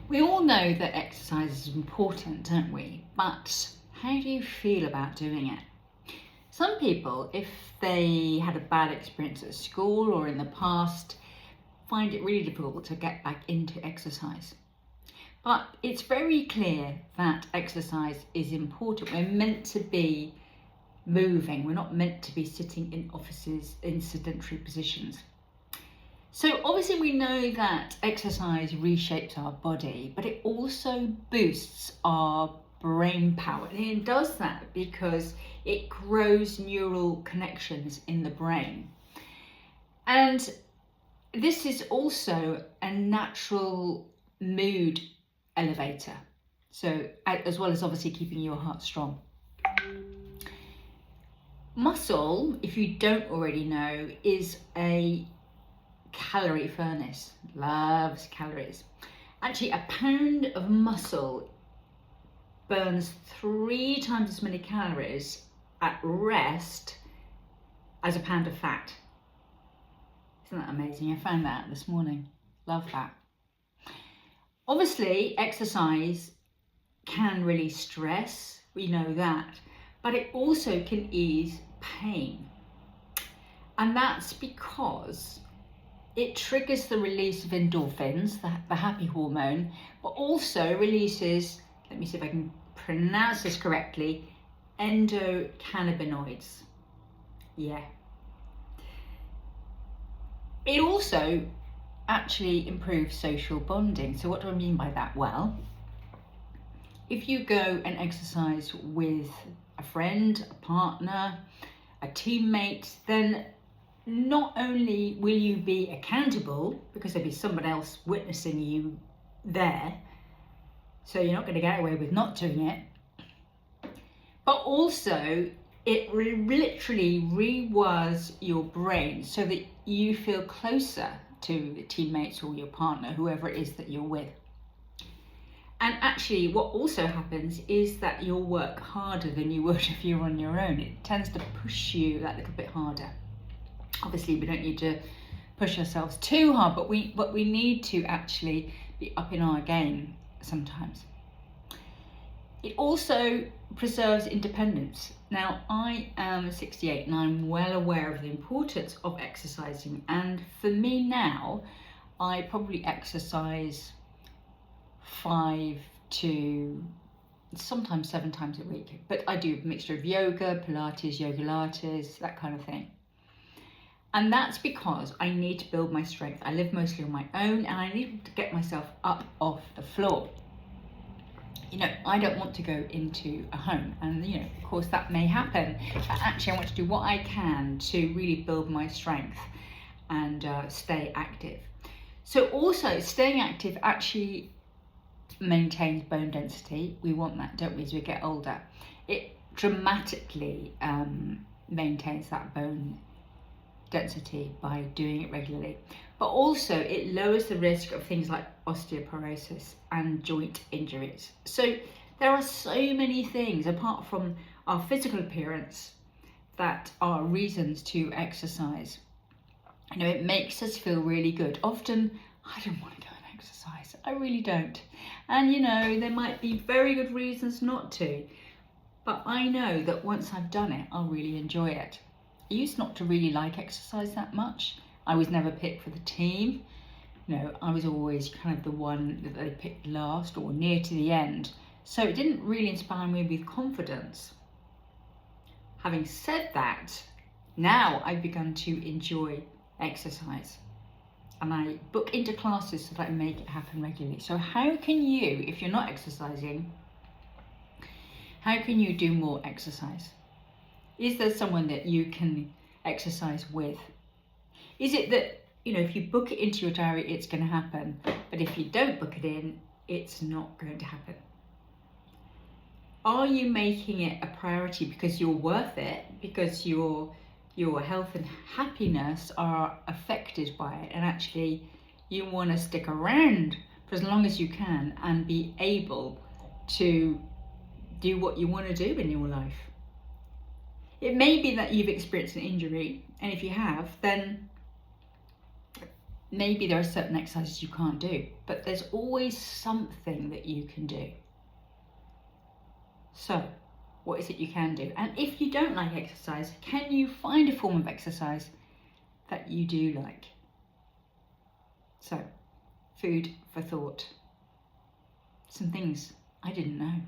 We all know that exercise is important, don't we? But how do you feel about doing it? Some people, if they had a bad experience at school or in the past, find it really difficult to get back into exercise. But it's very clear that exercise is important. We're meant to be moving. We're not meant to be sitting in offices in sedentary positions. So obviously we know that exercise reshapes our body, but it also boosts our brain power. And it does that because it grows neural connections in the brain. And this is also a natural mood elevator. So as well as obviously keeping your heart strong. Muscle, if you don't already know, is a calorie furnace. Loves calories. Actually, a pound of muscle burns 3 times as many calories at rest as a pound of fat. Isn't that amazing? I found that this morning. Love that. Obviously, exercise can release stress, we know that, but it also can ease pain. And that's because it triggers the release of endorphins, the happy hormone, but also releases, let me see if I can pronounce this correctly, endocannabinoids. Yeah. It also actually improves social bonding. So what do I mean by that? Well, if you go and exercise with a friend, a partner, a teammate, then not only will you be accountable because there'll be someone else witnessing you there, so you're not going to get away with not doing it, but also it literally rewires your brain so that you feel closer to the teammates or your partner, whoever it is that you're with. And actually what also happens is that you'll work harder than you would if you're on your own. It tends to push you that little bit harder. Obviously we don't need to push ourselves too hard, but we need to actually be up in our game sometimes. It also preserves independence. Now, I am 68 and I'm well aware of the importance of exercising, and for me now, I probably exercise 5 to sometimes 7 times a week, but I do a mixture of yoga, Pilates, yoga lattes, that kind of thing. And that's because I need to build my strength. I live mostly on my own and I need to get myself up off the floor. You know, I don't want to go into a home, and you know, of course that may happen, but actually I want to do what I can to really build my strength and stay active. So also staying active actually maintains bone density. We want that, don't we, as we get older. It dramatically maintains that bone density by doing it regularly, but also it lowers the risk of things like osteoporosis and joint injuries. So there are so many things apart from our physical appearance that are reasons to exercise. You know, it makes us feel really good. Often I don't want to go and exercise, I really don't, and you know, there might be very good reasons not to, but I know that once I've done it, I'll really enjoy it. I used not to really like exercise that much. I was never picked for the team. You know, I was always kind of the one that they picked last or near to the end. So it didn't really inspire me with confidence. Having said that, now I've begun to enjoy exercise. And I book into classes so that I make it happen regularly. So how can you, if you're not exercising, how can you do more exercise? Is there someone that you can exercise with? Is it that, you know, if you book it into your diary, it's going to happen, but if you don't book it in, it's not going to happen? Are you making it a priority because you're worth it, because your health and happiness are affected by it, and actually you want to stick around for as long as you can and be able to do what you want to do in your life? It may be that you've experienced an injury, and if you have, then maybe there are certain exercises you can't do, but there's always something that you can do. So, what is it you can do? And if you don't like exercise, can you find a form of exercise that you do like? So, food for thought. Some things I didn't know.